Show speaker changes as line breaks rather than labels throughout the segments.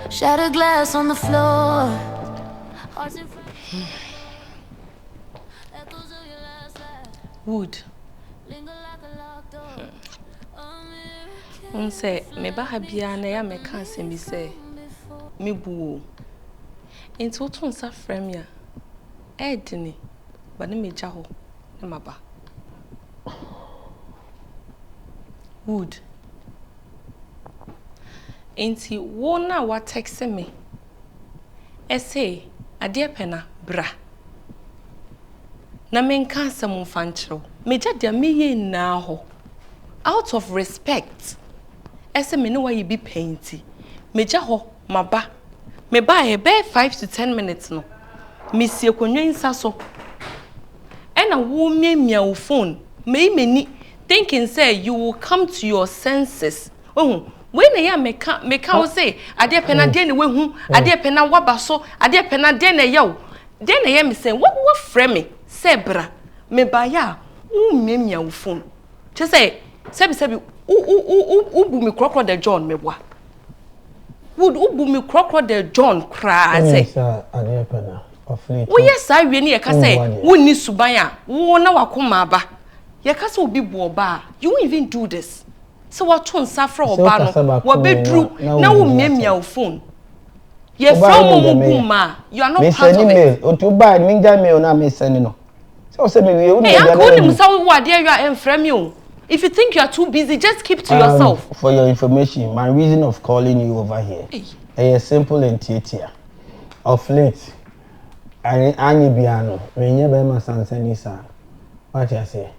Shattered glass on the floor.
Wood. Say, me ba habia na ya me kan se mi say. Me bu. Enti wo ton sa frame ya. Edini. Ba ne me gya ho. Ne maba. Wood. Enti wo na wa text me. Ese ade pena bra. Na men kan se mo fanchiro. Me gya dia me ye na ho. Out of respect. Ese me no wa ye bi painti. Me gya ho maba. Me ba e be 5 to 10 minutes no. Me sie konwa nsa so. Ena wo miamia wo phone. Me meni thinking say you will come to your senses. Oh, when ya me can say ade pena de ne we hu, ade pena waba so, ade pena de ne yaw. De ne ye me say what frame me say bra. Me ba ya wo miamia wo phone. Che say sebi bu me krokro de John me boa. Would ubu me krokro de John cry say
ade pena of late.
Wo yes I we ne ye ka say wo ni suban a wo na wakoma aba. Ye ka say obi bo oba. You won't even do this. So what ton safra oba no wo bedru na wo miamia wo phone. Ye from ma you are not part of it.
O to buy me nja mail na me send no. So say me we wo
dey. Hey, I say wo ade you are enframe you. If you think you are too busy, just keep to yourself.
For your information, my reason of calling you over here is simple and tietia. Of late, I piano. When you buy my son, Nisa, what I say,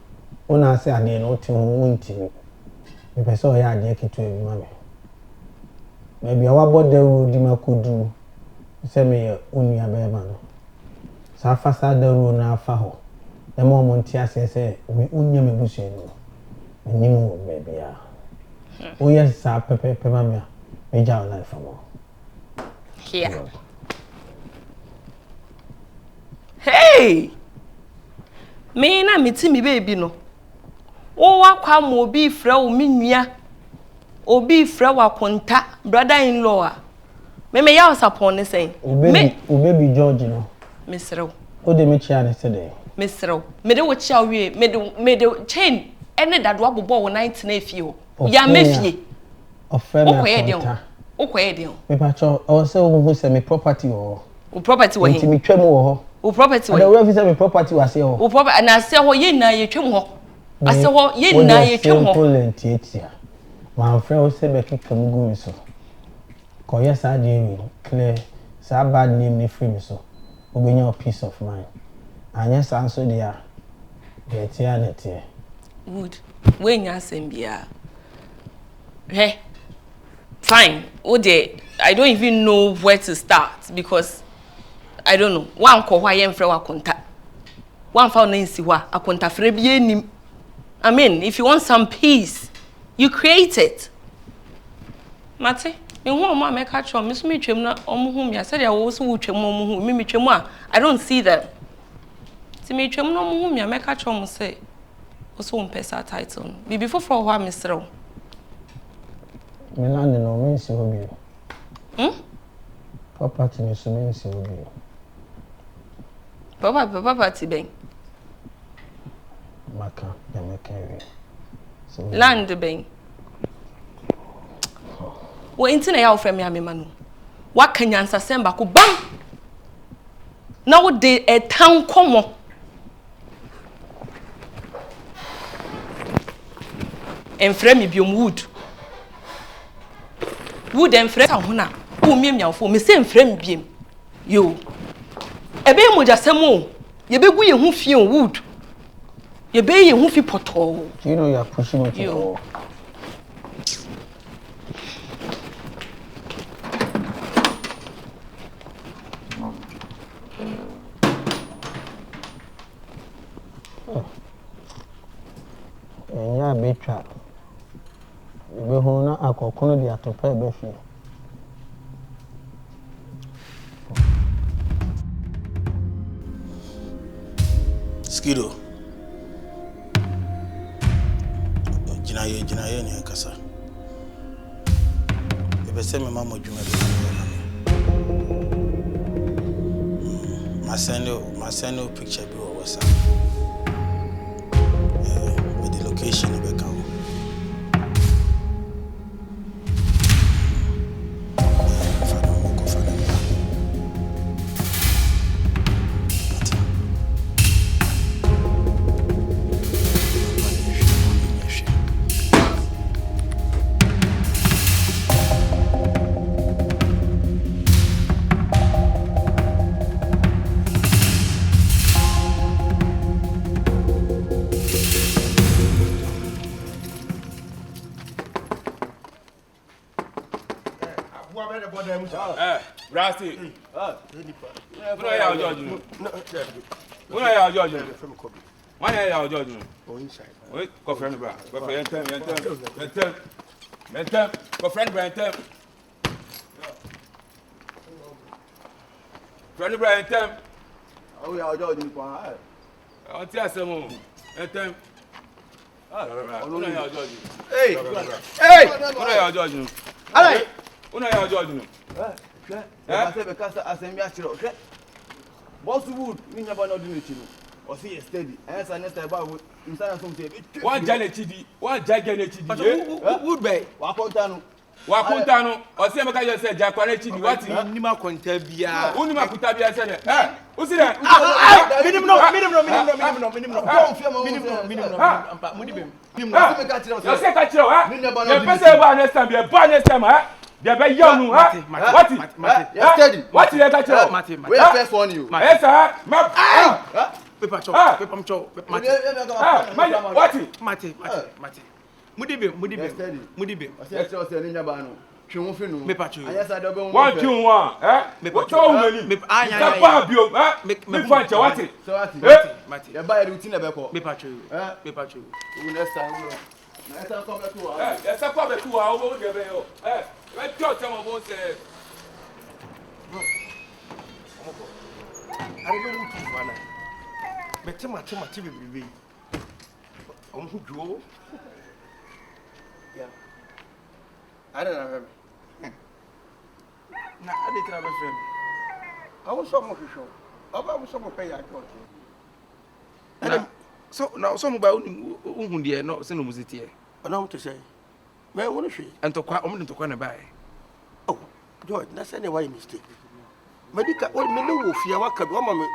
when I say I didn't know to me, if I saw you, I did to you, mammy. Maybe I about the road you could do. Send me only a bear. So I fast the road now for her. The moment I say, we only me bush. Nimu baby ya. Oh yes, sir, pepe mamia. Me jaw life for more.
Here. Hey! Me na meti mi baby no. Wo wakwa mo obi frɛ wo menua. Obi frɛ wa konta, brother-in-law a. Me ya osapon ne say.
Baby George no.
Me serew.
O de me chia ne sede.
Me serew. Me de wo chia wie, me de chain ene dado abobo wo 19 na efie ho. Ya mefie.
Ofrem ya.
Okoye de ho.
Me pa cho, o se wo go se me property wo.
O property wo he.
Nti me twam wo ho.
O property wo.
Na we say me property wa se ho.
O property na se ho ye na ye twam ho. Ase ho ye na ye twam ho.
Simple tietia. Ma frɛ wo se be kekam gu mi so. Ko yes I dey clear. Sa bad name ni free mi so. Obenya peace of mind. Anya sanso dia. Be tia na tie.
Wood. When you asembia. Hey. Fine. Ode, I don't even know where to start because I don't know. One ko hwa ye mfre wa konta. One fa na nsi hwa akonta frɛ bi enim. I mean, if you want some peace, you create it. Mate, me hu omo ameka cho, me so me twem na omo hu me ase dia wo so wo twem omo hu me twem a I don't see them. Ti me twem na omo hu me ameka cho mo say also on pesa title. Bibi foforo ho amesrew.
Me land no me nsi ho bi. Property ni so me nsi ho bi.
Property ben.
Maka, ya meka wi. So
Land ben. Wo intina ya ofrem ya mema no. Wa kanyansa semba ko bam. Na wo de etan komo. Enfrem mi biom wood enfrem sa hona wo miamfo me se enfrem biem yo ebe moja semo ye begu ye hu fie wood ye be ye hu fi poto.
You know you are pushing me to go. Yeah, betra. Be hona akokono di atopa be fi.
Skido. Jinaye ni kasa. be say me mama dwuma be. My send you picture be over WhatsApp. With the location of the account.
Brasty. What are you judging? What are you judging? From Kobby. Why are you judging? Oh, inside. Wait, go friend, bra. Go for mental. Go friend, Branton. Friend, Branton.
Oh, we are judging.
I'll tell some. Hey! What are you judging?
Alright.
What are you judging?
Because assembly actually. Boss wood, me never know do it. Or see steady. As I next about you stand something.
One Janetidi, one Jaganetidi.
Wood bay.
Wakuntano, or see Maka said Japanese, what
Nima Contabia.
Unima Kutabia said, who's that?
Me patch you. Yes, I don't
want you want, eh? What you mean? Me find you what it?
So what? You buy a routine about me patch you. Me patch you. Next time, next time come back to us.
Yes, I come back to our own level. Let's go. Some of us say.
I don't know what to find. But my TV. Who go? Yeah. I don't know. Nah, I didn't have a friend. I was so much show. I was so much pay. I got so now some about who dear not send music here. I know what to say. Man, what is she? And to quite to quite buy. Oh, George, that's any way mistake. Medical, what me know fear what could one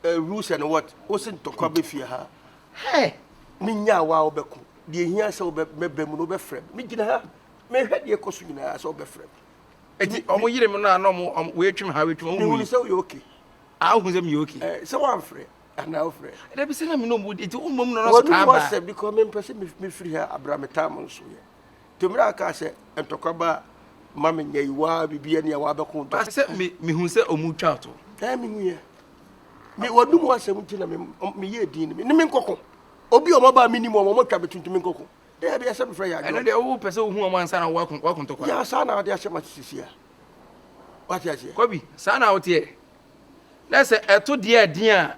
rules and what wasn't to Kobby fear her. Hey, Minya wow beku. The here so be no be friend. Me gina her. Me head ye kosu gina so be friend. Eti omo yire me na no we twim ha we twim omo. You say you okay. Ah, who say me okay? So one friend. And now friend. There be say na me no mood. Eti umom no so ka ba. What say because me person me free here Abraham time so ye. To me aka say entokaba mama nyai wa bibia ne wa be ko. Ba say me hu say omu twa to. Me hu ye. Me wadu mo asem ti na me ye din me me nkoko. Obi o maba minimum o mo twa betuntum nkoko. There be asem frɛ ya. And the who person who wan say na wakun to kwa. Ya sa na de asem asisia. What you say? Kobby, sa na out here. Let's say eto de din a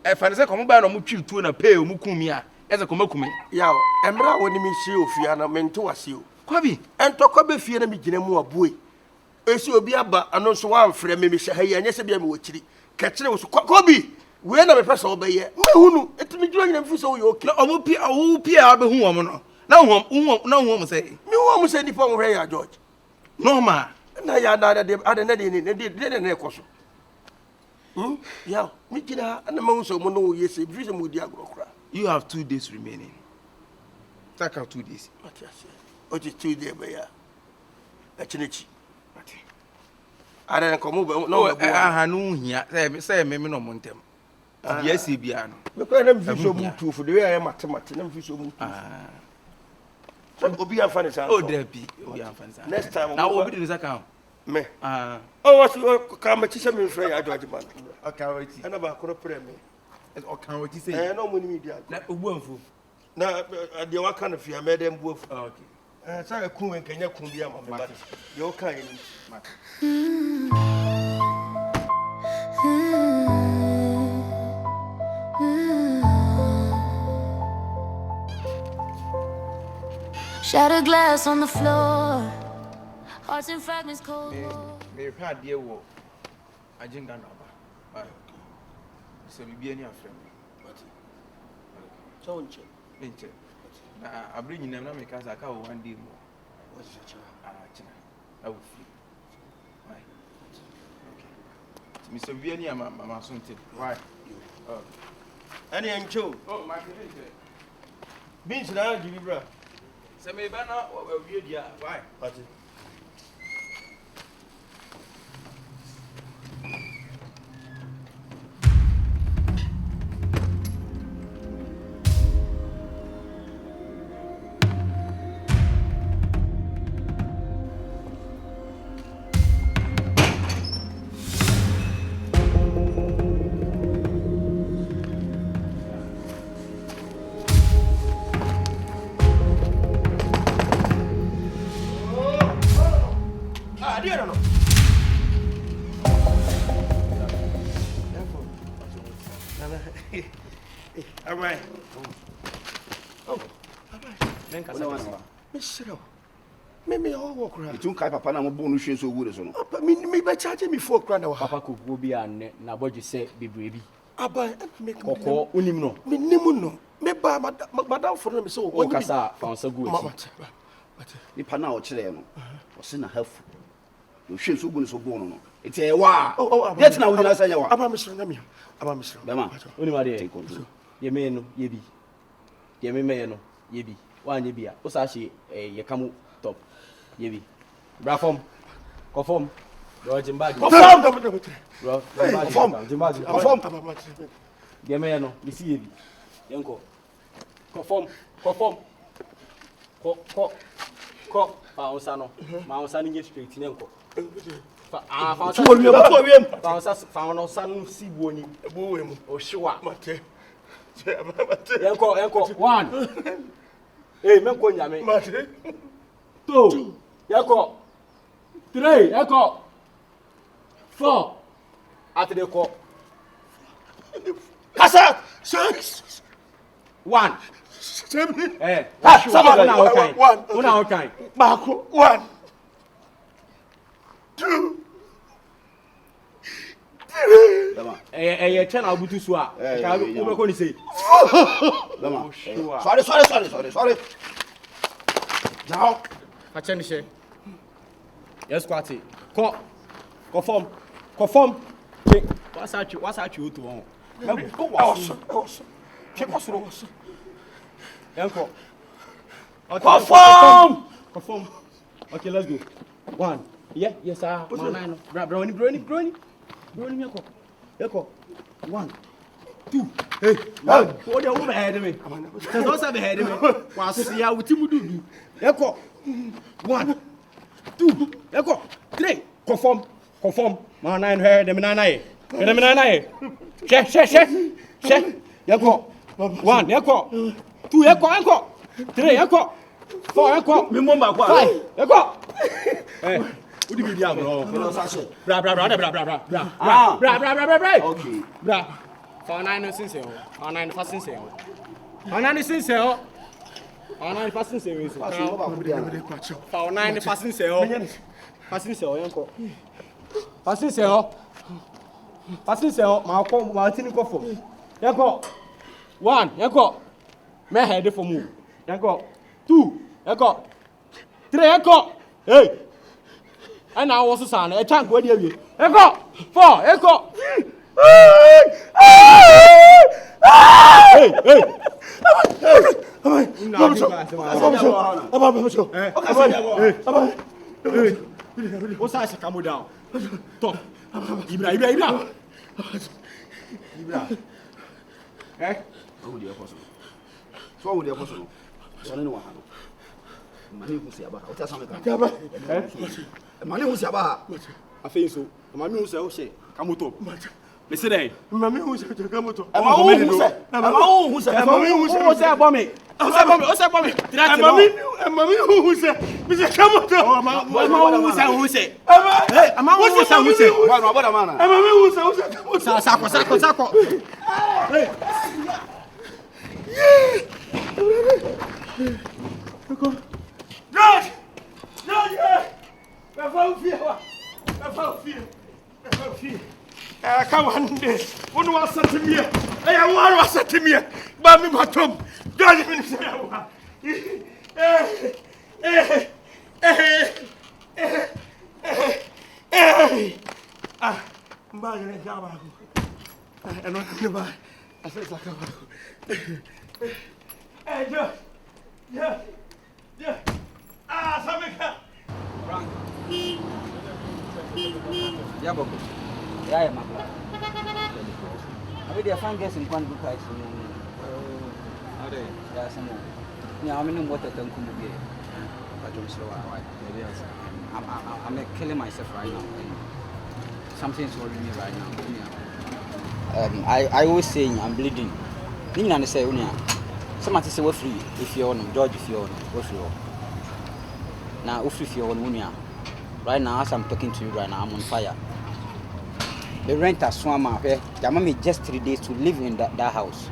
e fa ne say komo ba na mo twi tu na pay o mu kumi a. E say komo kumi. Ya o, emra woni mi hye ofia na mento wase o. Kobby, entoko be fie na mi gina mu aboe. Esi obi aba ano so wan frɛ me hye ha ya nya se bia me wokiri. Kekere wo so Kobby. We na me pesa obeye me hunu etimi duro nyina mfi so wo yoki na omo pia abehu wo no na hu say me wo say nipa wo hwe ya George normal na ya na ekoso ya me gina na ma so mo no yesi bi se mo di agrokra. You have 2 days remaining. Take out 2 days. What you say? O ti 2 days be ya echinechi ara ko mo no aha no hia say me no mo ntem. Yes, Biano. Because I'm so mutu for the way I am mathematics. I'm so mutu. So Obi and Fanny. Oh, there be Obi and Fanny. Next time, now Obi is account. Me. Oh, what's your Kamatisa me free? I don't want. Okay, wait. And about corporate me. Okay, what you say? No money media. Not Ubufu. Now, the one kind of fear made them both. Okay. So I couldn't can you come here, my you're kind.
Shattered glass on the floor. Hearts in fragments, cold war.
Me had dear war. I didn't get number. So we be any of them.
Don't you?
I bring in them because I can one day more.
What's your child?
I will flee. Why? Okay. Mr. Vienna, Mamma something. Why?
Any angel?
Oh, my goodness.
Beans now, give you, bro.
So maybe now, what will be here? Why?
Party. Alright. Oh, me all walk around.
You kai papa na mo bonu hwe so wure so no.
Papa me be charge me for kra na wa.
Papa ko go bi an na boje se bebrebi.
Aba make me.
Koko unim no.
Me nimu no. Me ba madam for me so.
O kasa fa onsa go ati.
Ni pa na o kire no. O se na helpful. You hwe so gu so bonu no. Iti e wa. Get na wo na sanya wa.
Aba me sro na me. Aba me sro.
Be ma.
Unim ade. Ye me no ye bi. Ye me me no ye bi. Wa anye bia. O sa hye ye kamu top. Ye bi. Bra form. Confirm. Bro Jimbag.
Confirm.
Bro. Jimbag.
Confirm.
Ye me no. Mi si ye bi. Yenko. Confirm. Ko. Pa onsa no. Ma onsa ni nye straight nenko. Fa onsa. Fa onsa no si buoni.
Buwe mu.
O hyewa.
Mate.
Yenko. 1. Hey, menko nyame.
Mate.
2. Yenko. 3. Yenko. 4. Atde ko.
Kasa. 6.
1.
7.
Una okay.
Bako. 1. 2.
Bema.
Chena abutu so a. Ka wo ko ni sei.
Bema. Sorry.
Now, I change she. Yes, squatty. Confirm. What's at you to on?
Check what's wrong.
Uncle.
Confirm.
Okay, let's go. 1. Yeah, yes, sir. Brony. Yeko. 1. 2. Hey. What the woman ahead of me? There's also ahead of me. Was ya with Timudu. Yeko. 1. 2. Yeko. 3. Confirm. Man, I heard them 9. Check. Yeko. 1. Yeko. 2. Yeko. 3. Yeko. 4. Yeko. Me mumba kwa. 5. Yeko. Eh. What do you mean, bro? Bra.
Okay.
Bra. For 9 since you. 9 fasting say. 9 since you. 9 fasting say. For 9 fasting say. Fasting say yanko. Fasting say. Ma tin ko for. Yanko. 1. Yanko. Me head for move. Yanko. 2. Yanko. 3. Yanko. Hey. And I was a son, a chunk where you echo 4, echo. What's that? Come down. Top. Ibra. Eh?
What would you apostle? So would you apostle? So no one. Mani who say about what something. Mani who say about.
I think so. Mami who say, come to. Listen, eh?
Mami who say, come to.
Mami who say about me.
What's up, mommy?
Mami who say, Mr. Come to.
Mama who say.
Hey,
Mama who say.
What man?
Mami who say.
Sako. Hey. George!
Come on, one was set to me. Hey, one was set to me. Bammy, my tom. God, you say, ah, Margaret Gabago. And what can you buy? I said, hey, yeah. Ah, Samika.
Yeah, Bob. Yeah, my brother. I mean, I find guessing one book. Yeah, some more. Yeah, I'm in water. Don't come here. I don't slow. I'm killing myself right now. Something's holding me right now. I always say I'm bleeding. You know, say, somebody say, we're free if you're on, George, if you're on, we're free. Now, if you're on Unia, right now, as I'm talking to you right now, I'm on fire. The rent has swam out here. They me just 3 days to live in that house.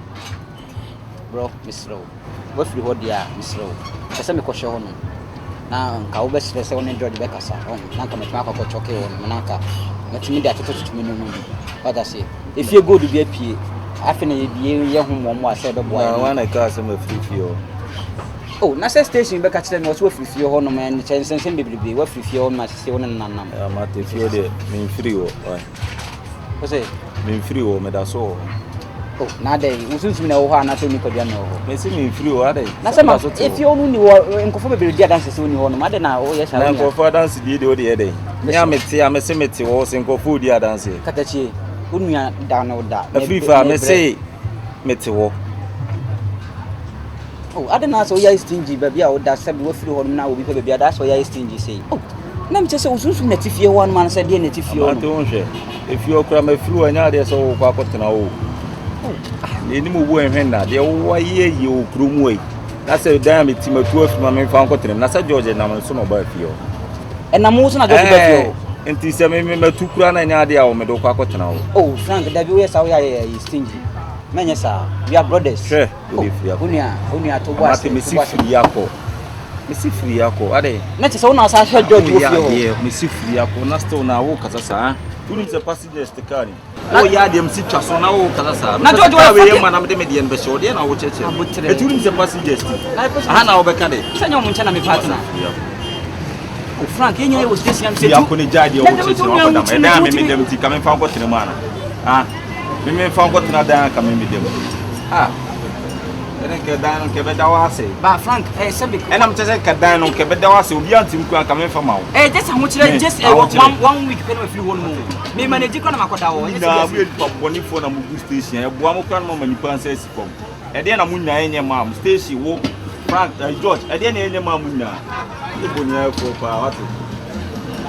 Bro, Miss Rowe. We're free, what they are, Miss Rowe. I said, me question on. Now, I will best say, on enjoy the Becca. Now, come back or choke on Manaka. Let me that to me. What I say, if you go to be a PA, I think you'll be a young woman. I said, boy, I want to cast him a free fuel. Oh, Nasa station back at them was worth with your home and chance and send baby worth with your match. I'm at if you're there, mean free or what's it? Mean free or made us all. Oh, now they will soon know how not to make a no. May see me free or they. If you only were in conformable dances only on Mother now, yes, I go for dance the other day. I'm a cemetery was in go food the dance. Katachi, Unia down or that. A free farm, may say, Meteo. Oh, I don't know, so you're stingy, baby. I would have said, we're free on now, we could be that's why you're stingy. Say, oh, let me just say, if you're one man said, if you're if you're cram flu and now there's all quackot now. The new way, Henna, the old year you groom way. That's a damn it, Tim 12 mammy found cotton, that's a George and I'm son of you. And I'm also not going to and this I remember 2 crown and idea of Meadow Quackot now. Oh, Frank, the way how is stingy. Many sir, we are brothers. Sure, Unia to watch Missy Friaco. Missy Friaco, are they? Not so now, I heard you, Missy Friaco, Nasto now, Casasa. Who needs a passenger to carry? Oh, yeah, them sit just on our Casasa. Not to away, Madame de Median Bessod, and our church. But you need a passenger. Hannah Becade, send your Munchana partner. Frank, you was this young city. I couldn't judge your and I made them to come and find what in a manner. Ah. We may find what another coming with them. Ah, I think a down on Quebec. But Frank, and I'm just a down on Quebec. Will be until you can come in from out. Eh, that's how much just 1 week pen with you one more. May manage to come out. Now we'll pop 1 for a movie station. One more moment, you says from. And then I'm in your mom, Stacy, walk Frank, George, and then any mom now. The bonnet for power.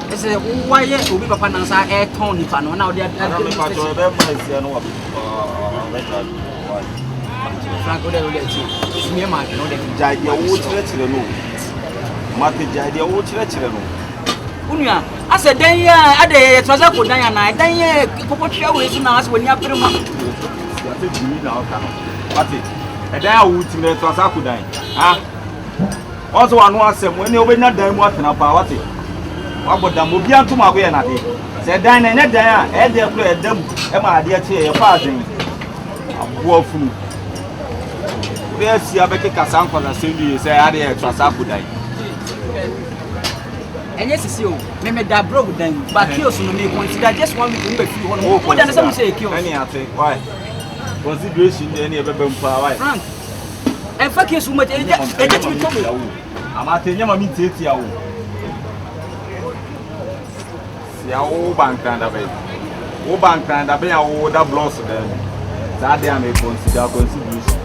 It's a why yes, we papa nansa air tone if I know now they are Franco de Roletti. Me ma no de jai dia wo chire no. Mate jai dia wo chire no. Unia, I said then yeah, ade twaza ko dan ya na dan yeah popo twa we so na as woni abrema. Ya te dimi na aka no. Mate, e dan ya wo tire twaza ko dan. Ah. Also anu asem we ne obenya dan mu atena pa wate. Wabodam obi antum agoye na de se dan na ne dan a e de kro edam e ma ade ache ye fa azen abo afunu we asi abeke kasan kwa na sendi se ade e trasa kudai enye sisi o me da bro dan ba kios no me consider just 1 week we be free one o dan say me say kios any ate why consideration dey any e bebe mpa why Frank en fa kios mo e je to tobo amate nyama mi tieti awo ya o bankanda be ya o da blocks dem that dey am consider consideration.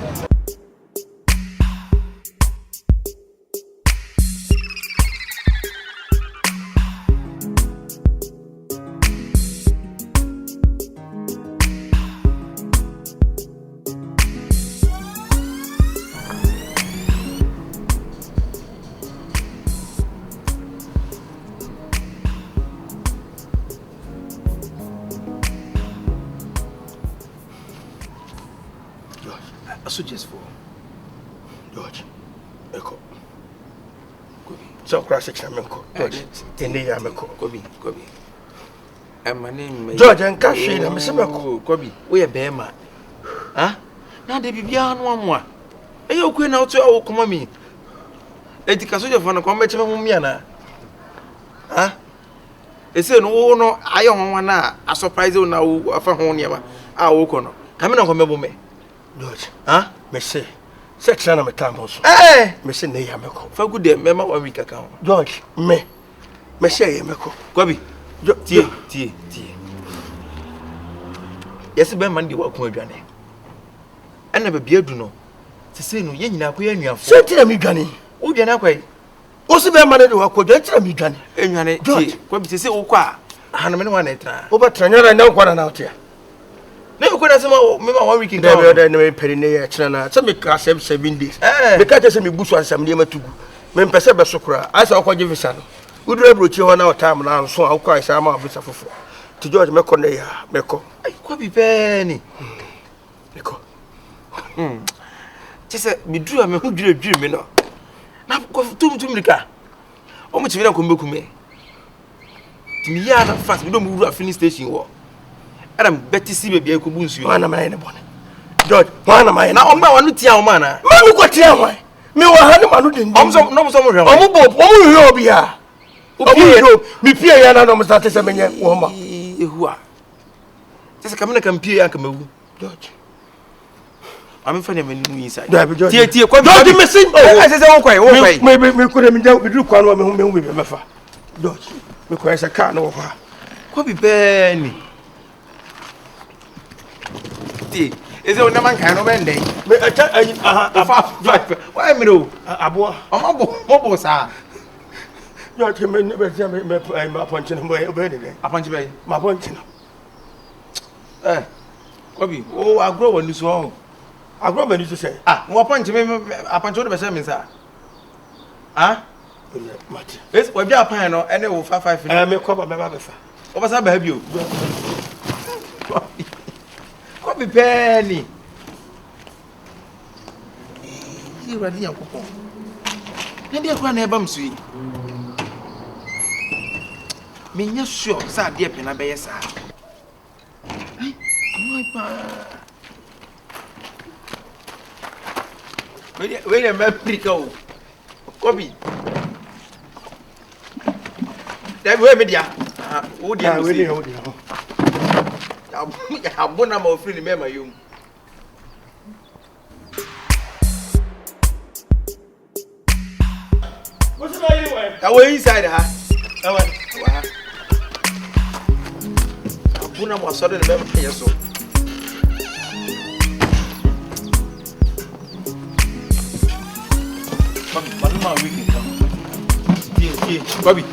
So crash section menko. George, ene ya meko.
Kobby. My name
George and Kashi na mesemeko.
Kobby, we a bema. Ah? Na de bibia no amwa. Eyo okwe na oto awo koma mi. Enti kaso je fa na kwa meche mu mia na. Ah? Ese no ayo honwa na a surprise na wo afa ho ne ma. Ah wo ko no. Kame na ko mebo me.
George,
Ah?
me say section na metam so. Me say ne ya meko.
Fa good dem mema 1 week aka ho.
George, me say ya meko.
Kobby. Tie. Yes be man di wa ko adwane. Ana ba bia du no. Se se no ye nyina ko ye nuafo.
Se tira mi dwane.
Wo dwane akwai.
O se be man de wa ko dwane tira mi dwane.
Enwane tie. Kobby se wo ko a haname ne wa na tra.
O ba tranyara na ko na otia.
Na ko na se ma me ma 1 week in.
There na me peri ne ya kira na. Se me ka 7 days. Me ka se me busu asam ne matugu. Me mpese be sokora. Asa ko je visa no. Udure brochi ho na o time na so akwa isa ma visa fofo. Ti George me ko ne ya, me ko.
Ai Kobby pe ni.
Me ko.
Chese me duru me hu dwire me no. Na ko tum rika. O mo chibi na ko mbekume. Ti mi ya na fast me do mu wura finish station wo. Adam beti si bebia ko bu nsuo.
Wana mai ne bone. George, wana mai
na o ma wanu tia o ma na.
Ma mi ko tia wan. Me wa ha ne ma no den.
Om so no so mo hwe.
Omo hwe obi a. Mi pie ya na no mo start se menye wo ma.
Ehua. Chese kamena kampie ya kamawu.
George.
I'm funny when you inside.
Tie kwa George me sin.
I say won kwai.
Me ko me ja bidru kwa no me hu me mefa. George. Me ko esa ka no wo ha.
Kobby be ni. Tie. Is it na man kan no bende?
Me acha afa.
Why me do?
Abo.
Omo sa.
George me ne be me punch no be ni.
Apanchi be.
Ma punch no.
Kobby, oh agro woni so.
Agro me ni so say.
Mo apanchi me apanchi do be say me sa.
Mate.
Yes, we be apan no ene wo 55.
Me ko ba me ba be fa.
O ba sa ba bi o. Kobby penny. Yi radi yakoko. Na dia kwa na eba msu yi. Me nya sure sa dia pe na be yesa. Ai, my pa. Wait a Africa. Kobby. That way media. Oh dear, we know. Ya bona ma ofri ni mema yum.
What's about you way?
Away inside ha. Away. Wa. Abuna mo so de mema yeso. Kobby, ma weekend come. Tie. Kobby.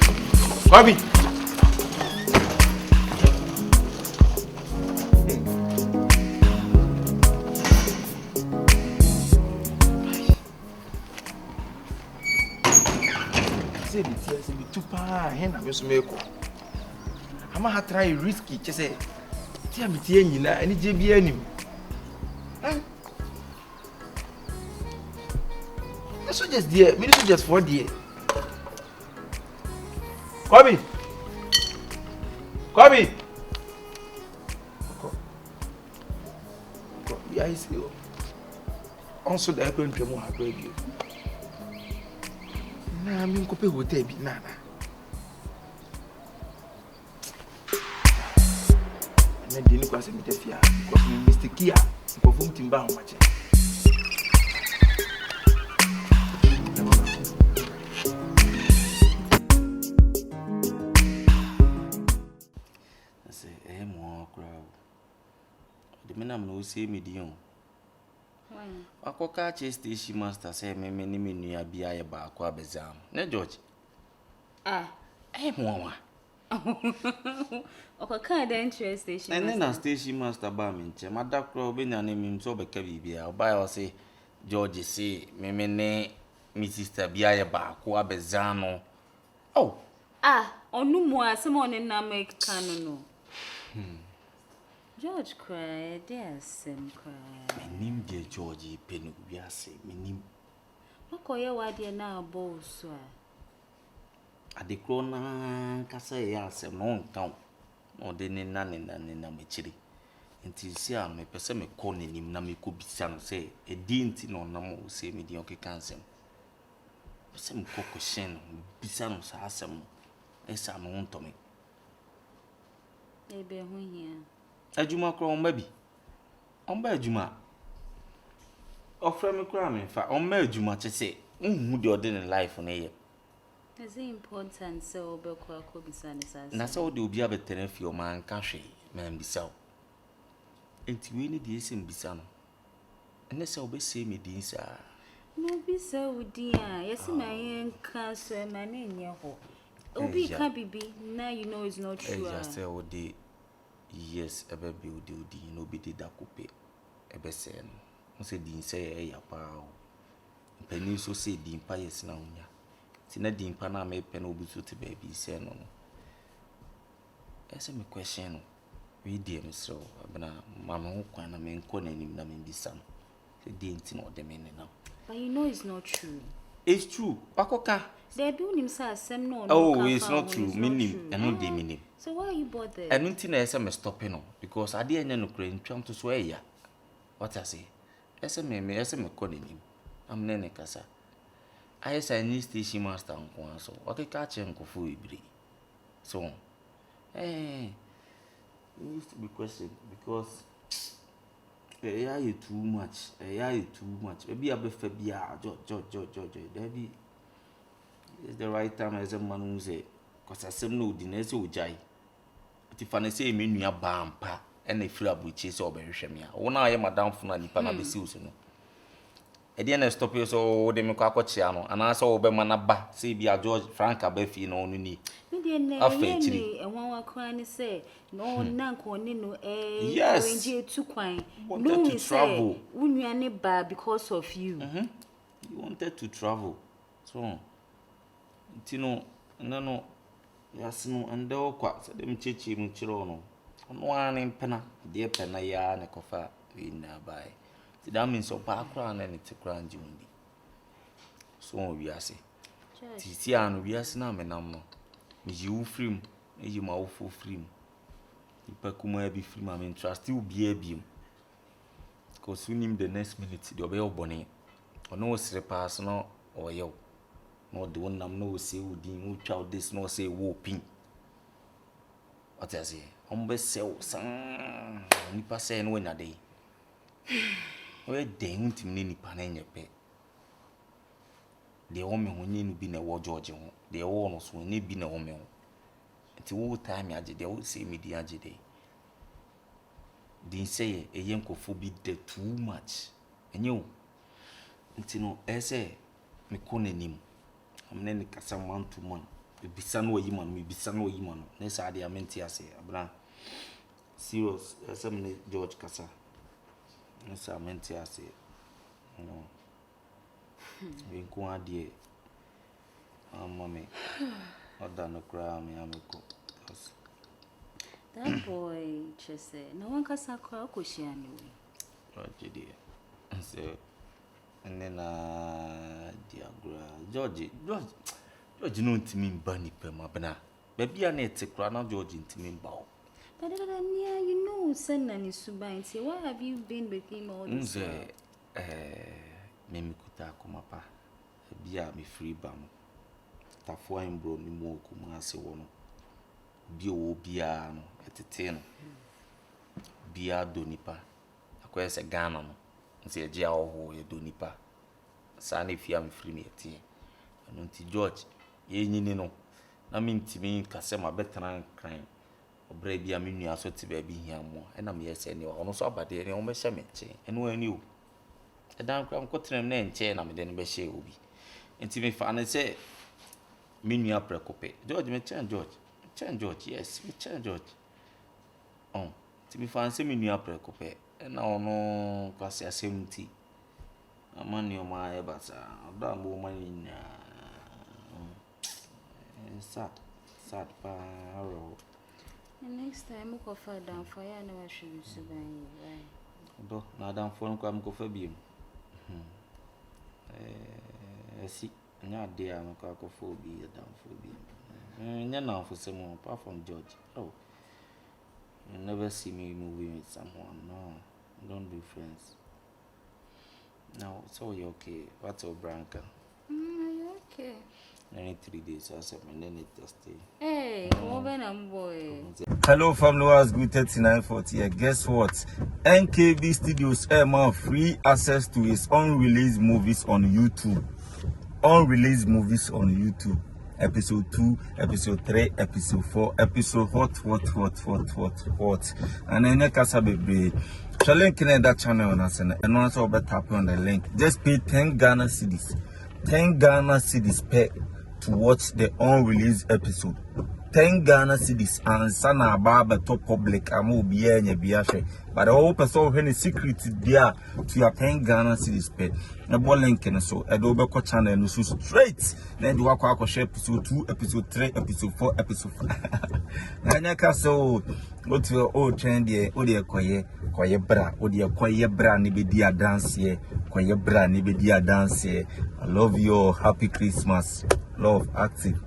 Se bi tupa hen na beso meko ama ha try risky chese ti amiti anyina ani je bi anim so just there me so just for there Kobby ya isi o onso da ko ntwemu ha ko bi na mi nkope hotel bi na na dini kwa se mitafia kwa Mr. Kia kwa fumti mba ho mache
ase mo akra de menam no se medium akoka che station master say me ni menua bia ye ba akwa bezam ne George mo
okoka the interest station
master na station master ba me nche madakro obenya ne mi nso beka bibia oba yo say George say me ne mi sister bia ye ba akwa bezam no
onu mo asem on na make no George cried, yes, cried.
Menim dear Georgie Penny Biase, menim.
What call you what dear now, boss?
adekro na kasa ya asem no nkan no de ne na mechiri nti si a me pese me kɔ n'anim na me kɔ bisa no se edi nti no na mo se me di okeka nsɛm pese me kɔ question bisa no sa asɛm esa me ntɔme
ebe hu hia
adwuma kɔ on ba bi on ba adwuma ofre me kura me fa on ma adwuma kyese nhu de ode ne life no ye.
Is it important so obekwa ko bisa ne sa
Na so de obi abetena fi o man ka hwe man bisa. Enti we ni de esim bisa no. Ene se obese me din sa.
No bisa udi a yesi ma yen ka so ma na nye ho. Obi ka bibi na you know it's not true.
Just say odi yes ebe bi odi no bi de da kope ebe se no. Mo se din se e ya pa o. Mpani so se din pa yes na unya. Ti na din pa na me pe na obuso te baby se no. Ese me question no. We dey me so abna mama ho kwan na me nko na nim na me bisa no. Se din ti no de me ne now.
But you know it's not true.
It's true. Pakoka.
They do him say asem no.
Oh, it's not true. Meaning, and not the meaning.
So why are you bothered?
And nothing else I'm stopping no because I didn't know crane trying to swear ya. What I say? SM calling him. I'm nene kasa. I say I need station master on so. Okay, catch him go for ibri. So, it needs to be questioned because you too much. You too much. Maybe I be fabia. George. Maybe it's the right time as a man who say, because I said no, dinner so jai. If I say me nua bampa, and they feel about chase or very shemia. One I am madam for any pana be season. A dinner stop you so they make a cochiano, and I saw Bemanaba, say be a George Frank Abefi no need.
And one crying say, no, Nanko, no, yes, too quine. No, to travel. Wouldn't you any bad because of you?
You wanted to travel. So, Tino, no, yes, no, and though quite said them chichi muchirono. On one in penna, dear penna ya and a cofa in by. That means so background and it's a grand junior. So we are say, Titian, we are snam and no. You free, you my awful free. If I come be free, I mean, trust you be a beam. Because soon him the next minute, the bell bonnet, or no pass no or yo. No, the one I'm no say who didn't child this, no say whooping. What I say, best sell some nipa say no in a day. Where they won't mean pan in your pay. The woman when you been a war George, the owners when you been a woman. At all time, they would say me the other day. Didn't say a young forbid too much. And you, until I say, me calling him. I'm nene kasa man to man. Me bisa no yiman. Nessa idea menti ase abra. Serious, some George kasa. Nessa menti ase. No. We go adie. Mami. Oda no cry me ameko.
That boy just said, no one kasa kwa kushi anyway.
Roger dear. So and then George no ntimi mba ni pema bana. Baby a na etekra na George ntimi mba o.
But you know send any subai say why have you been with him all this time?
Me kuta komapa. Bia me free bam. Tafo an bro ni mo kuma ase wo no. Bi o bia no etete no. Bia do nipa. Akoye se Ghana no. Nse eje a oho ye do nipa. Sa na fia me free me etie. Anu nti George ye nyini no. Na me ntimi kase ma betran kran. Obra bia me nua so te ba bi hia mo. E na me yese ni ono so abade ni o me hye me che. Enu ani o. E dan kram ko trem na nche na me de no be hye obi. Nti me fa na se me nua prekope. George me chen George. Yes, me chen George. Oh, nti me fa se me nua prekope. E na ono kwase asemti. Amani o ma e basa. Oda mo mani na. Sad pa ro.
Next time we go far down for you know I should be so right.
Do na down for nko am ko fa bi. Si nya de am ko fo bi down for bi. Now for someone apart from George. Oh, you never see me moving with someone. No, don't be friends. Now, so you okay? What's your branca?
Okay.
Only 3 days, I said, and then it just stay.
Hey, boy.
Hello, family. Was good 3940. Guess what? NKB Studios have free access to his unreleased movies on YouTube. Unreleased movies on YouTube. Episode 2, episode 3, episode 4, episode what. And then you can say, so link in that channel and also tap on the link. Just pay 10 Ghana cedis. 10 Ghana cedis per to watch the unreleased episode. 10 Ghana cedis and sana baba to public amu biya nya biya. But all person when secret there to your 10 Ghana cedis per. Na bo link na so edo ko channel no so straight. Then do akwa share episode 2, episode 3, episode 4, episode 5. Na nya ka so go to your old trend there o de koye bra o de koye bra ni be dia dance here. Koye bra ni be dia dance here. I love you all. Happy Christmas. Love active.